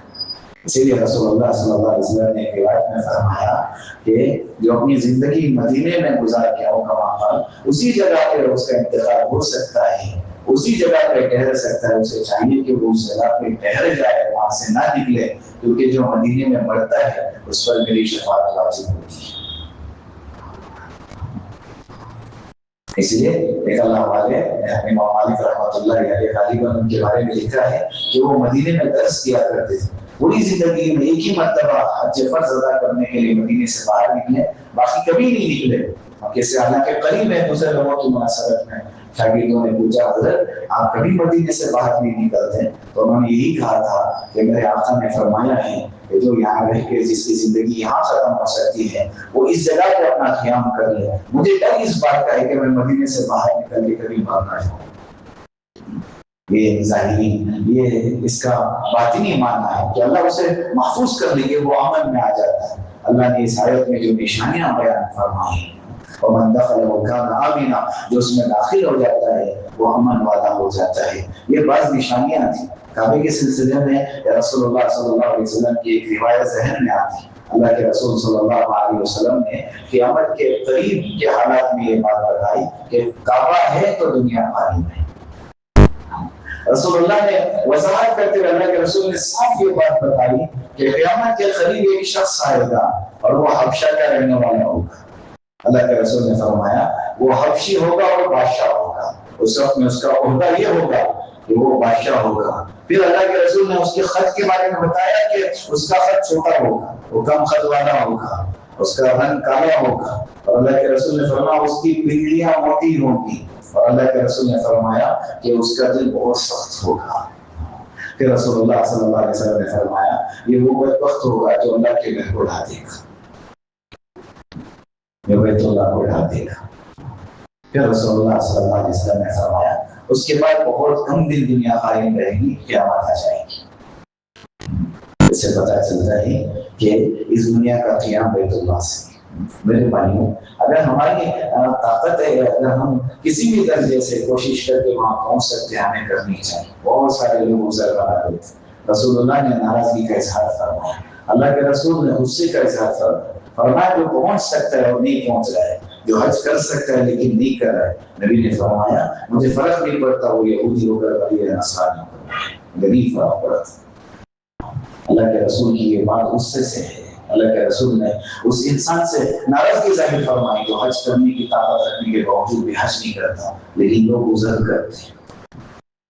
Speaker 1: اسی لیے رسول اللہ صلی اللہ علیہ وسلم نے ایک روایت میں فرمایا کہ جو اپنی زندگی مدینے میں گزار کے ہو کہاں اسی جگہ پہ اس کا انتقال ہو سکتا ہے، اسی جگہ پہ ٹھہر سکتا ہے، اسے چاہیے کہ وہ اس جگہ پہ ٹھہر جائے، وہاں سے نہ نکلے، کیونکہ جو مدینے میں مرتا ہے اس پر میری شفاعت واجب ہوتی ہے۔ اس لیے ایک اللہ والے امام مالک رحمۃ اللہ علیہ غالباً ان کے بارے میں لکھا ہے کہ وہ مدینے میں درس کیا کرتے تھے، پوری زندگی میں ایک ہی مرتبہ حج فرض ادا کرنے کے لیے مدینے سے باہر نکلے، باقی کبھی نہیں نکلے۔ کیسے حالانکہ قریب ہے، دوسرے لوگوں کی مناسبت میں شاگردوں نے پوچھا حضرت آپ کبھی مدینے سے باہر نہیں نکلتے؟ تو انہوں نے یہی کہا تھا کہ میرے آقا نے فرمایا ہے کہ جو یہاں رہ کے جس کی زندگی یہاں ختم ہو سکتی ہے وہ اس جگہ پہ اپنا قیام کر لے، مجھے ڈر اس بات کا ہے کہ میں مدینے سے باہر نکل کے کبھی مرنا ہوں۔ یہ ظاہری، یہ اس کا باطنی معنی ہے کہ اللہ اسے محفوظ کر لیں گے، وہ امن میں آ جاتا ہے۔ اللہ نے اس آیت میں جو نشانیاں بیان فرمائی وَمَنْ دَخَلَهُ كَانَ آمِنًا، جو اس میں داخل ہو جاتا ہے وہ امن والا ہو جاتا ہے۔ یہ بعض نشانیاں تھیں کعبے کے سلسلے میں۔ رسول اللہ صلی اللہ علیہ وسلم کی ایک روایت ذہن میں آتی ہے، اللہ کے رسول صلی اللہ علیہ وسلم نے قیامت کے قریب کے حالات میں یہ بات بتائی کہ کعبہ ہے تو دنیا قائم ہے، رسول اللہ نے وضاحت کرتے ہوئے اللہ کے رسول نے صاف یہ بات بتائی کہ قیامت کے قریب ایک شخص آئے گا اور وہ حبشہ کا رہنے والا ہوگا. اللہ کے رسول نے فرمایا وہ حبشی ہوگا اور بادشاہ ہوگا. اس وقت میں اس کا عہدہ یہ ہوگا کہ وہ بادشاہ ہوگا. پھر اللہ کے رسول نے اس کے خط کے بارے میں بتایا کہ اس کا خط چھوٹا ہوگا, وہ کم خط والا ہوگا, اس کا رنگ کالا ہوگا, اور اللہ کے رسول نے فرمایا اس کی پنڈلیاں موٹی ہوں گی, اور اللہ کے رسول نے فرمایا کہ اس کا دل بہت سخت ہوگا. پھر رسول اللہ صلی اللہ علیہ وسلم نے فرمایا یہ وہ بدبخت ہوگا جو اللہ کے گھر کو ڈھا دے گا, جو بیت اللہ کو ڈھا دے گا. پھر رسول اللہ صلی اللہ علیہ وسلم نے فرمایا اس کے بعد بہت کم دن دنیا قائم رہے گی, قیامت آ جائے گی. اس سے پتہ چلتا ہے کہ اس دنیا کا قیام بیت اللہ سے. میرے بھائیوں, اگر ہماری طاقت ہے, اگر ہم کسی بھی درجے سے کوشش کر کے وہاں پہنچ سکتے ہیں, ہمیں کرنی چاہیے. بہت سارے لوگ گزر رہا ہوتے, رسول اللہ نے ناراضگی کا اظہار فرمایا, اللہ کے رسول نے غصے کا اظہار فرمایا جو پہنچ سکتا ہے اور نہیں پہنچ رہا ہے, جو حج کر سکتا ہے لیکن نہیں کر رہا ہے. نبی نے فرمایا مجھے فرق نہیں پڑتا وہ یہودی ہو کر یا نصرانی ہو کر, مجھے نہیں فرق پڑتا. اللہ کے رسول کی یہ بات غصے سے ہے. اللہ کے رسول نے اس انسان سے ناراضگی ظاہر فرمائی جو حج کرنے کی طاقت رکھنے کے باوجود بھی حج نہیں کرتا, لیکن لوگ عذر کرتے ہیں.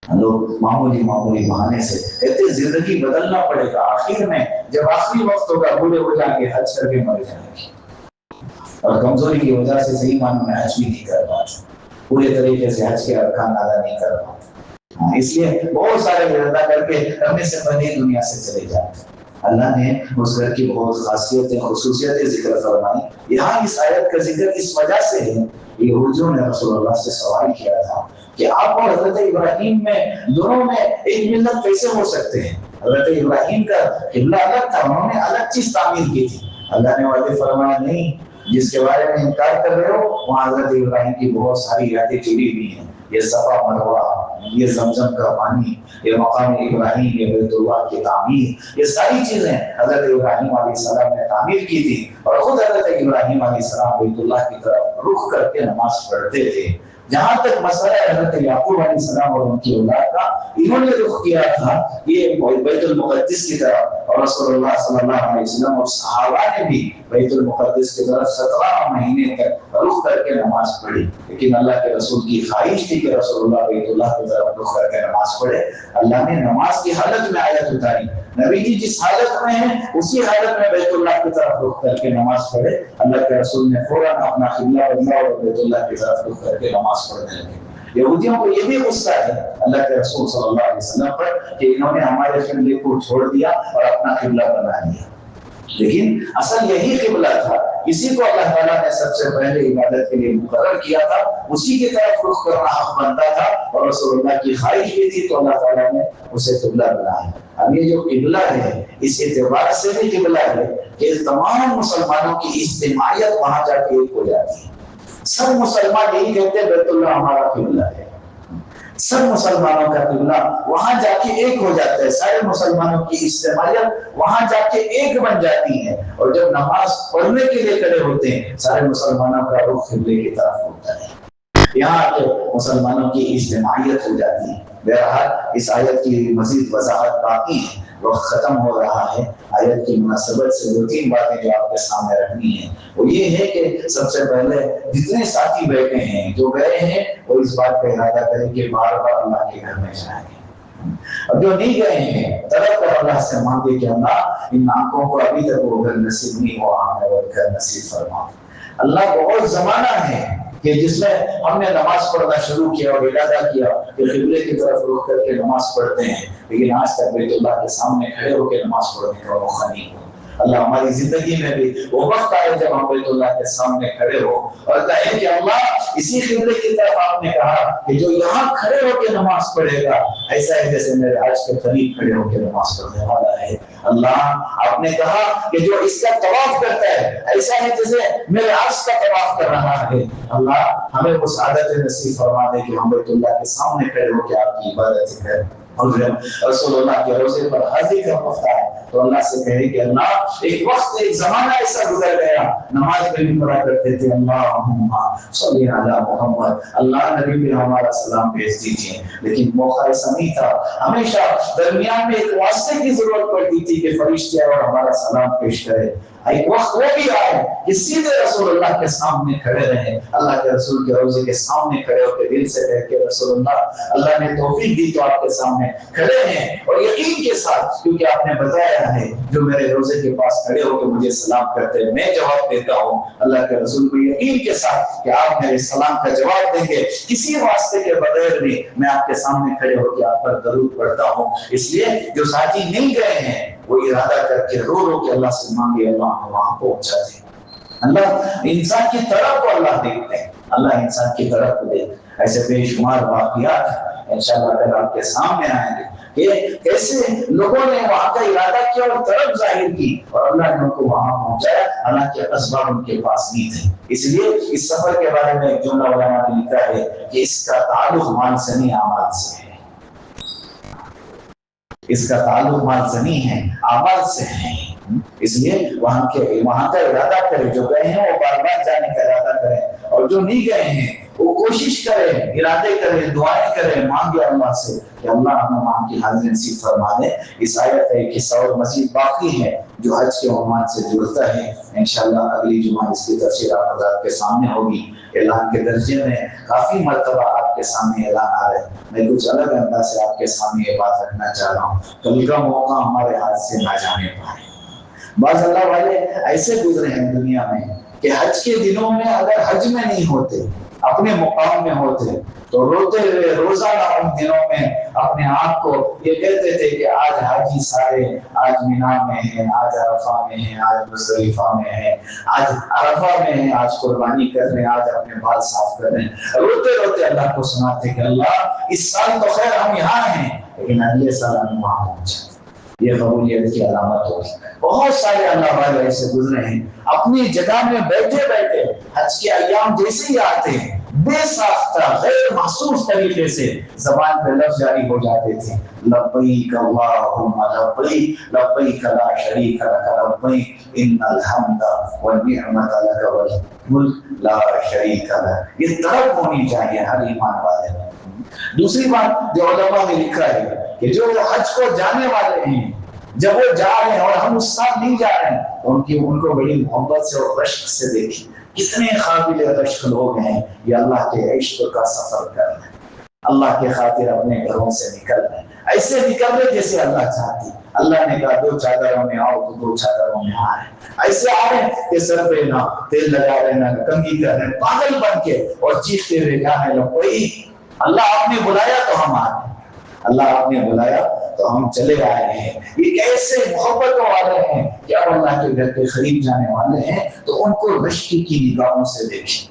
Speaker 1: لوگ معمولی بہانے سے کہتے زندگی بدلنا پڑے گا, آخر میں جب آخری وقت ہوگا بوڑھے ہو جائیں گے, حج کر کے مر جائیں گے, اور کمزوری کی وجہ سے صحیح معنوں میں حج بھی نہیں کر پاتے, پورے طریقے سے حج کے ارکان ادا نہیں کر پاتے. اس لیے بہت سارے ادا کر کے کرنے سے پہلے دنیا سے چلے جاتے. اللہ نے اس گھر کی بہت خاصیتیں خصوصیتیں ذکر فرمائی. یہاں اس آیت کا ذکر اس وجہ سے ہے, یہودیوں نے رسول اللہ سے سوال کیا تھا کہ آپ اور حضرت ابراہیم میں دونوں میں ایک ملت کیسے ہو سکتے ہیں. حضرت ابراہیم کا قبلہ الگ تھا, انہوں نے الگ چیز تعمیر کی تھی. اللہ نے واضح فرمایا نہیں, جس کے بارے میں انکار کر رہے ہو وہاں حضرت ابراہیم کی بہت ساری یادیں جڑی ہوئی ہیں. یہ صفا مروا, یہ زمزم کا پانی, یہ مقام ابراہیم, یہ بیت اللہ کی تعمیر, یہ ساری چیزیں حضرت ابراہیم علیہ السلام نے تعمیر کی تھی. اور خود حضرت ابراہیم علیہ السلام بیت اللہ کی طرف رخ کر کے نماز پڑھتے تھے. جہاں تک مسئلہ حضرت یعقوب علیہ السلام اور ان کی اولاد کا, انہوں نے رخ کیا تھا یہ بیت المقدس کی طرف, اور رسول اللہ صلی اللہ علیہ وسلم اور صحابہ نے بھی بیت المقدس کی طرف 17 مہینے تک رخ کر کے نماز پڑھی. لیکن اللہ کے رسول کی خواہش تھی کہ رسول اللہ بیت اللہ کی طرف رخ کر کے نماز پڑھے. اللہ نے نماز کی حالت میں آیت اتاری, نبی جی جس حالت میں ہیں اسی حالت میں بیت اللہ کی طرف رخ کر کے نماز پڑھے. اللہ کے رسول نے فوراً اپنا قبلہ بدلا اور بیت اللہ کی طرف رخ کر کے نماز پڑھنے لگے. یہودیوں کو یہ بھی غصہ ہے اللہ کے رسول صلی اللہ علیہ وسلم پر کہ انہوں نے ہمارے قبلے کو چھوڑ دیا اور اپنا قبلہ بنا لیا. لیکن اصل یہی قبلہ تھا, اسی کو اللہ تعالیٰ نے سب سے پہلے عبادت کے لیے مقرر کیا تھا, اسی کی طرف رخ کرنا حق بنتا تھا, اور رسول اللہ کی خواہش بھی تھی تو اللہ تعالیٰ نے اسے قبلہ بنایا. اب یہ جو قبلہ ہے اس اعتبار سے بھی قبلہ ہے کہ تمام مسلمانوں کی اجتماعیت وہاں جا کے ایک ہو جاتی ہے. سب مسلمان یہی کہتے ہیں بیت اللہ ہمارا قبلہ ہے, سب مسلمانوں کا قبلہ وہاں جا کے ایک ہو جاتا ہے, سارے مسلمانوں کی اجتماعیت وہاں جا کے ایک بن جاتی ہے. اور جب نماز پڑھنے کے لیے کھڑے ہوتے ہیں سارے مسلمانوں کا رخ قبلے کی طرف ہوتا ہے, یہاں کے مسلمانوں کی اجتماعیت ہو جاتی ہے. بہرحال اس آیت کی مزید وضاحت باقی ہے, وقت ختم ہو رہا ہے. آیت کی مناسبت سے 2-3 باتیں جو آپ کے سامنے رکھنی ہیں وہ یہ ہے کہ سب سے پہلے جتنے ساتھی بیٹھے ہیں جو گئے ہیں وہ اس بات کا ارادہ کریں کہ بار بار اللہ کے گھر میں جائیں. اور جو نہیں گئے ہیں طرف کر اللہ سے مانگے کہ اللہ ان آنکھوں کو ابھی تک وہ گھر نصیب نہیں ہوا, ہمیں وہ گھر نصیب فرما. اللہ بہت زمانہ ہے کہ جس میں ہم نے نماز پڑھنا شروع کیا اور ارادہ کیا کہ قبلے کی طرف رخ کر کے نماز پڑھتے ہیں, لیکن آج تک بیت اللہ کے سامنے کھڑے ہو کے نماز پڑھنے کا موقع نہیں ہوا. اللہ ہماری زندگی میں بھی وہ وقت آئے جب ہم بیت اللہ کے سامنے کھڑے ہو اور کہیں کہ اللہ اسی قبلے کی طرف آپ نے کہا کہ جو یہاں کھڑے ہو کے نماز پڑھے گا ایسا ہے جیسے میرے آج کے قریب کھڑے ہو کے نماز پڑھنے والا ہے. اللہ آپ نے کہا کہ جو اس کا طواف کرتا ہے ایسا ہے جیسے میرے عرش کا طواف کر رہا ہے. اللہ ہمیں وہ سعادت نصیب فرما دے کہ ہم بیت اللہ کے سامنے کھڑے ہو کے آپ کی عبادت کریں. اور جب رسول اللہ کے روزے پر حاضری کا وقت آئے تو اللہ سے کہے کہ اللہ ایک وقت ایک زمانہ ایسا گزر گیا نماز میں بھی پڑھا کرتے تھے اللہم صلی علی محمد، اللہ نبی پہ ہمارا سلام بھیج دیجیے، لیکن موقع ایسا نہیں تھا، ہمیشہ درمیان میں ایک واسطے کی ضرورت پڑتی تھی کہ فرشتے اور ہمارا سلام پیش کرے۔ ایک وقت وہ بھی آئے کہ سیدھے رسول اللہ کے سامنے کھڑے رہے، اللہ کے رسول کے روزے کے سامنے کھڑے ہو کے دل سے کہہ کے رسول اللہ نے توفیق دی تو آپ کے سامنے کھڑے ہیں، اور یقین کے ساتھ کیونکہ آپ نے بتایا ہے جو میرے روزے کے پاس کھڑے ہو کے مجھے سلام کرتے ہیں میں جواب دیتا ہوں۔ اللہ کے رسول کو یقین کے ساتھ کہ آپ میرے سلام کا جواب دیں گے، کسی واسطے کے بغیر بھی میں آپ کے سامنے کھڑے ہو کے آپ پر درود پڑھتا ہوں۔ اس لیے جو ساتھی نہیں گئے ہیں وہ ارادہ کر کے رو رو کے اللہ سے مانگے، اللہ وہاں پہنچا دے۔ اللہ انسان کی طرف کو اللہ دیکھتے ہیں، اللہ انسان کی طرف کو دیکھتے ہیں۔ ایسے بے شمار واقعات انشاءاللہ تعالی آپ کے سامنے آئیں گے کہ کیسے لوگوں نے وہاں کا ارادہ کیا اور طرف ظاہر کی اور اللہ نے ان کو وہاں پہنچایا، حالانکہ اسباب ان کے پاس نہیں تھے۔ اس لیے اس سفر کے بارے میں ایک جملہ علماء نے لکھا ہے کہ اس کا تعلق مال سے نہیں اعمال سے ہے، اس کا تعلق مال سے نہیں ہے اعمال سے ہے۔ اس لیے وہاں کا ارادہ کرے، جو گئے ہیں وہ بار بار جانے کا ارادہ کریں، اور جو نہیں گئے ہیں وہ کوشش کرے، ارادے کرے، دعائیں کرے، مانگے اللہ سے کہ اللہ ہمیں وہاں کی حاضری نصیب فرما دے۔ اس آیت کا ایک حصہ اور مزید باقی ہے جو حج کے عنوان سے جڑتا ہے، انشاءاللہ اگلی جمعہ اس کی تفصیل آپ حضرات کے سامنے ہوگی۔ اعلان کے درجے میں کافی مرتبہ آپ کے سامنے اعلان آ رہے ہیں، میں کچھ الگ انداز سے آپ کے سامنے یہ بات رکھنا چاہ رہا ہوں، کل کا موقع ہمارے ہاتھ سے نہ جانے پائے۔ بعض اللہ والے ایسے گزرے ہیں دنیا میں کہ حج کے دنوں میں اگر حج میں نہیں ہوتے، اپنے مقام میں ہوتے تو روتے ہوئے روزانہ ان دنوں میں اپنے آپ کو یہ کہتے تھے کہ آج حاجی سارے آج مینا میں ہیں، آج عرفہ میں ہیں، آج مزدلفہ میں ہیں، آج عرفہ میں ہیں، آج قربانی کر رہے ہیں، آج اپنے بال صاف کر رہے ہیں، روتے روتے اللہ کو سناتے کہ اللہ اس سال تو خیر ہم یہاں ہیں لیکن اگلے سال ہم وہاں پہنچے۔ یہ قبولیت کی علامت ہوگی۔ بہت سارے اللہ والے ایسے گزرے ہیں، اپنی جگہ میں بیٹھے بیٹھے حج کے ایام جیسے ہی آتے ہیں بے ساختہ غیر محسوس طریقے سے زبان پہ لفظ جاری ہو جاتے تھے، لبیک اللہم لبیک لبیک لا شریک لک لبیک ان الحمد والنعمت لک والملک لا شریک لک۔ یہ طرف ہونی چاہیے ہر ایمان والے میں۔ دوسری بات جو علماء نے لکھا ہے کہ جو حج کو جانے والے ہیں جب وہ جا رہے ہیں اور ہم اس سال نہیں جا رہے ہیں ان کو بڑی محبت سے اور رشک سے دیکھیں، کتنے قابل رشک لوگ ہیں، یہ اللہ کے عشق کا سفر کر رہے ہیں، اللہ کے خاطر اپنے گھروں سے نکل رہے ہیں، ایسے نکل رہے جیسے اللہ چاہتی۔ اللہ نے کہا 2 چادروں میں آؤ تو 2 چادروں میں آ رہے، ایسے آ رہے کہ سر پہ نہ تیل لگا رہے نہ کنگھی کر رہے، پاگل بن کے اور چیختے ہوئے جانے لگے، کوئی اللہ آپ نے بلایا تو ہم آ رہے ہیں، اللہ آپ نے بلایا تو ہم چلے آئے ہیں۔ یہ ایسے محبتوں والے ہیں کہ اب اللہ کے گھر کے قریب جانے والے ہیں تو ان کو رشک کی نگاہوں سے دیکھیں۔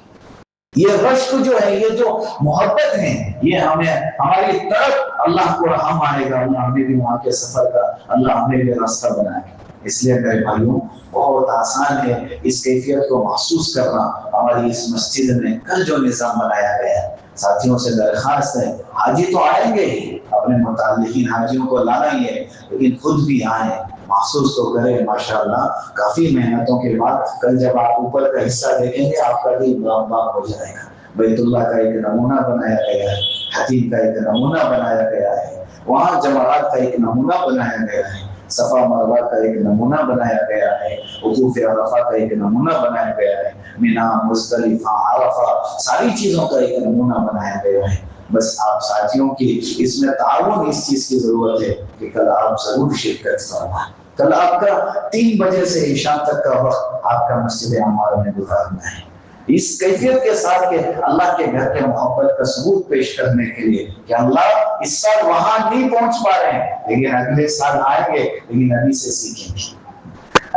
Speaker 1: یہ رشک جو ہے، یہ جو محبت ہے، یہ ہمیں ہماری طرف اللہ کو رحم آئے گا، اللہ ہمیں بھی وہاں کے سفر کا اللہ ہمیں بھی راستہ بنائے گا۔ اس لیے میرے بھائیوں بہت آسان ہے اس کیفیت کو محسوس کرنا۔ ہماری اس مسجد میں کل جو نظام بنایا گیا ہے، ساتھیوں سے درخواست ہے، حاجی تو آئیں گے ہی، اپنے متعلقین حاجیوں کو لانا ہی ہے، لیکن خود بھی آئیں، محسوس تو کریں۔ ماشاءاللہ کافی محنتوں کے بعد کل جب آپ اوپر کا حصہ دیکھیں گے آپ کا دل باغ باغ ہو جائے گا۔ بیت اللہ کا ایک نمونہ بنایا گیا ہے، حتیم کا ایک نمونہ بنایا گیا ہے، وہاں جمرات کا ایک نمونہ بنایا گیا ہے، صفا مروہ کا ایک نمونہ بنایا گیا ہے، وقوف عرفہ کا ایک نمونہ بنایا گیا ہے، مینا، مزدلفہ، عرفہ، ساری چیزوں کا ایک نمونہ بنایا گیا ہے۔ بس آپ ساتھیوں کی اس میں تعاون اس چیز کی ضرورت ہے کہ کل آپ ضرور شرکت فرمائیں۔ کل آپ کا 3 بجے سے عشاء تک کا وقت آپ کا مسجد عمار میں گزارنا ہے، اس کیفیت کے ساتھ کہ اللہ کے گھر کے محبت کا ثبوت پیش کرنے کے لیے کہ اللہ اس سال وہاں نہیں پہنچ پا رہے ہیں لیکن اگلے سال آئیں گے، لیکن ابھی سے سیکھیں گے،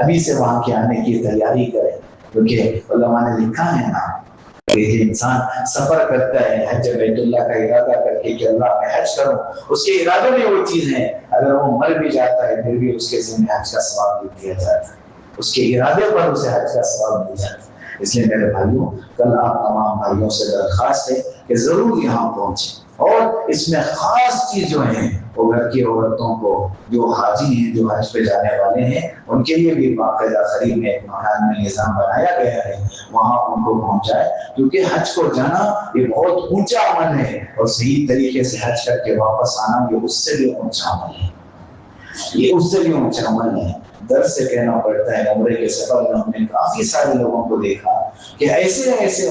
Speaker 1: ابھی سے وہاں کے آنے کی تیاری کریں، کیونکہ علماء نے لکھا ہے نا کہ انسان سفر کرتا ہے حج بیت اللہ کا ارادہ کر کے کہ اللہ میں حج کروں، اس کے ارادے میں وہ چیز ہے، اگر وہ مر بھی جاتا ہے پھر بھی اس کے ذمہ حج کا ثواب بھی دیا جاتا ہے، اس کے ارادے پر اسے حج کا ثواب مل جاتا ہے۔ اس لیے میرے بھائیوں کل آپ تمام بھائیوں سے درخواست ہے کہ ضرور یہاں پہنچیں، اور اس میں خاص چیز جو ہیں وہ گھر کی عورتوں کو جو حاجی ہیں جو حج پہ جانے والے ہیں ان کے لیے بھی باقاعدہ قریب میں ایک مکان میں نظام بنایا گیا ہے، وہاں ان کو پہنچائے، کیونکہ حج کو جانا یہ بہت اونچا عمل ہے اور صحیح طریقے سے حج کر کے واپس آنا یہ اس سے بھی اونچا عمل ہے، یہ اس سے بھی اونچا عمل ہے۔ درد سے کہنا پڑتا ہے عمرے کے سفر میں ہم نے کافی سارے لوگوں کو دیکھا کہ ایسے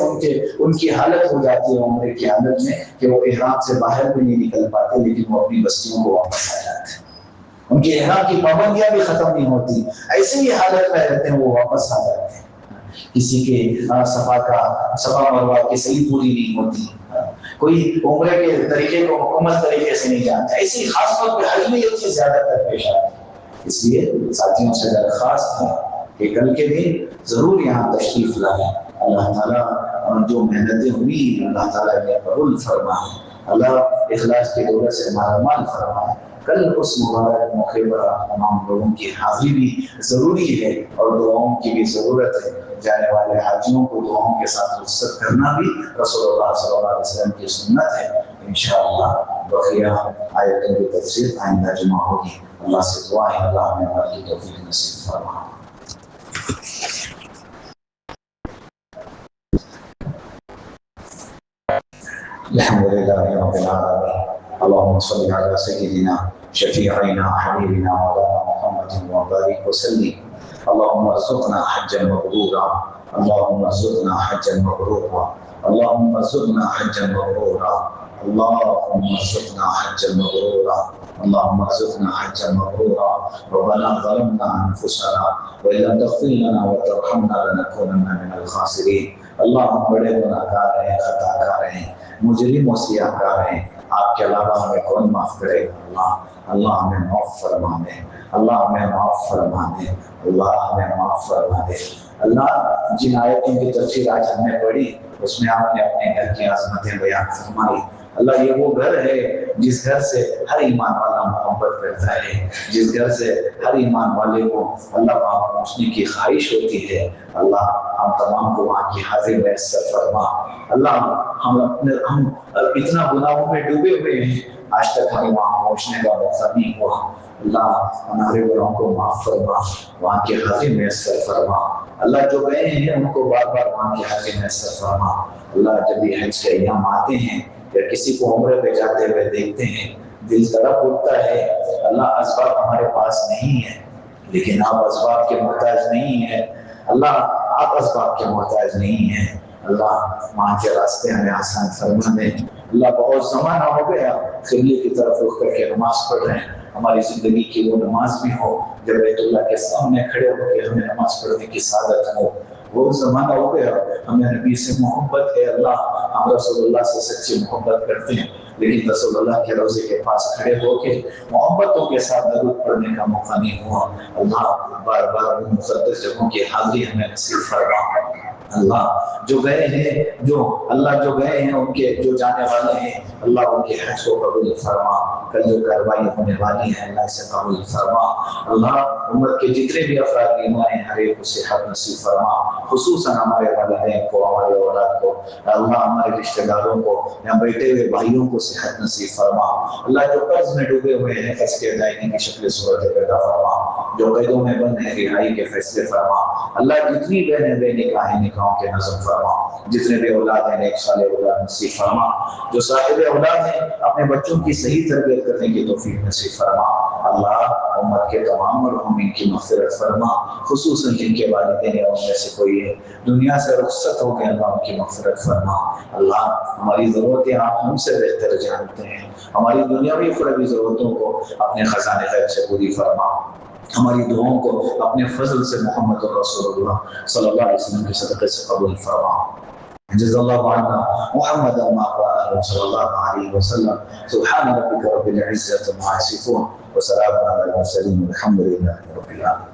Speaker 1: ان کی حالت ہو جاتی ہے عمرے کی حالت میں کہ وہ احرام سے باہر بھی نہیں نکل پاتے، لیکن وہ اپنی بستیوں کو واپس آ جاتے ہیں، ان کی احرام کی پابندیاں بھی ختم نہیں ہوتی، ایسے ہی حالت میں رہتے ہیں وہ واپس آ جاتے ہیں۔ کسی کے صفا مروہ کی صحیح پوری نہیں ہوتی، کوئی عمرے کے طریقے کو مکمل طریقے سے نہیں جانتا، ایسی خاص طور پہ حج میں یہ چیز زیادہ تر پیش آتی ہے۔ اس لیے ساتھیوں سے درخواست ہے کہ کل کے دن ضرور یہاں تشریف لائیں، اللہ تعالیٰ جو محنتیں ہوئی اللہ تعالیٰ نے قبول فرمائے، اللہ اخلاص کی دولت سے مالامال فرمائے۔ کل اس مبارک موقع پر تمام لوگوں کی حاضری بھی ضروری ہے اور دعاؤں کی بھی ضرورت ہے، جانے والے حاجیوں کو دعاؤں کے ساتھ رخصت کرنا بھی رسول اللہ صلی اللہ علیہ وسلم کی سنت ہے۔ انشاءاللہ بقیہ آیتوں کی تفسیر آئندہ جمعہ ہوگی۔ اللہ سے دعا ہے اللہ ہمیں عمل کی توفیق نصیب فرمائے۔ الحمدللہ رب العالمین، اللهم صل على سيدنا شفيعنا حبيبنا مولانا محمد وبارك وسلم۔ اللهم ارزقنا حجا مبرورا، اللهم ارزقنا حجا مبرورا، اللهم ارزقنا حجا مبرورا، اللهم ارزقنا حجا مبرورا، اللهم ارزقنا حجا مبرورا۔ ربنا ظلمنا انفسنا وان لم تغفر لنا وترحمنا لنكونن من الخاسرين۔ اللہ ہم بڑے گناہ گار ہیں، خطا کار ہیں، مجرم و سیاہ کار ہیں، آپ کے علاوہ ہمیں کون معاف کرے گا؟ اللہ ہمیں معاف فرما دے، اللہ ہمیں معاف فرما دے، اللہ ہمیں معاف فرما دے۔ اللہ جن آیتوں کی تفسیر آج ہم نے پڑھی اس میں آپ نے اپنے گھر کی عظمتیں بیان فرمائی۔ اللہ یہ وہ گھر ہے جس گھر سے ہر ایمان والا محبت کرتا ہے، جس گھر سے ہر ایمان والے کو اللہ وہاں پہنچنے کی خواہش ہوتی ہے۔ اللہ ہم تمام کو وہاں کی حاضری میسر فرما۔ اللہ ہم اتنا گناہوں میں ڈوبے ہوئے ہیں، آج تک ہمیں وہاں پہنچنے کا موقع نہیں ہوا۔ اللہ ہمارے گناہوں کو معاف فرما، وہاں کی حاضری میسر فرما۔ اللہ جو گئے ہیں ان کو بار بار وہاں کی حاضری میسر فرما۔ اللہ جب یہ حج کے ایام آتے ہیں یا کسی کو عمرے پہ جاتے ہوئے دیکھتے ہیں دل تڑپ اٹھتا ہے۔ اللہ اسباب ہمارے پاس نہیں ہے لیکن آپ اسباب کے محتاج نہیں ہیں، اللہ آپ اسباب کے محتاج نہیں ہیں۔ اللہ وہاں کے راستے ہمیں آسان فرما دیں۔ اللہ بہت زمانہ ہو گیا قبلے کی طرف رخ کر کے نماز پڑھ رہے ہیں، ہماری زندگی کی وہ نماز بھی ہو جب بیت اللہ کے سامنے کھڑے ہو کے ہمیں نماز پڑھنے کی سعادت ہو۔ وہ زمانہ ہو گیا ہمیں نبی سے محبت ہے، اللہ ہم رسول اللہ سے سچی محبت کرتے ہیں لیکن رسول اللہ کے روضے کے پاس کھڑے ہو کے محبتوں کے ساتھ درود پڑھنے کا موقع نہیں ہوا۔ اللہ بار بار ان مقدس جگہوں کی حاضری ہمیں نصیب فرما۔ اللہ جو گئے ہیں ان کے جو جانے والے ہیں اللہ ان کے حج کو قبول فرما۔ کل جو کارروائی ہونے والی ہے اللہ اسے قبول فرما۔ اللہ امت کے جتنے بھی افراد بیمار ہیں ہر ایک کو صحت نصیب فرما، خصوصاً ہمارے والدین کو، ہمارے اولاد کو، اللہ ہمارے رشتہ داروں کو، یہاں بیٹھے ہوئے بھائیوں کو صحت نصیب فرما۔ اللہ جو قرض میں ڈوبے ہوئے ہیں قرض کے ادائیگی کی شکل صورت پیدا فرما، جو قیدوں میں بند ہیں رہائی کے فیصلے فرما۔ اللہ جتنی بہنیں بے نکاح ہیں نکاحوں کے نظم فرما، جتنے بھی اولاد ہیں نیک صالح اولاد نصیب فرما، جو صاحب اولاد ہیں اپنے بچوں کی صحیح تربیت کرنے کی توفیق نصیب فرما۔ اللہ امت کے تمام مرحومین کی مغفرت فرما، خصوصاً جن کے والدین یا ان میں سے کوئی ہے دنیا سے رخصت ہو گئے اللہ ان کی مغفرت فرما۔ اللہ ہماری ضرورتیں آپ ہم سے بہتر جانتے ہیں، ہماری دنیاوی اخروی ضرورتوں کو اپنے خزانے غیب سے پوری فرما، ہماری دعاؤں کو اپنے فضل سے محمد رسول اللہ صلی اللہ علیہ وسلم کے صدقے سے قبول فرما۔ جزا اللہ عنا محمد صلی اللہ علیہ وسلم۔ سبحان ربک رب العزة عما یصفون وسلام علی المرسلین والحمد للہ رب العالمین۔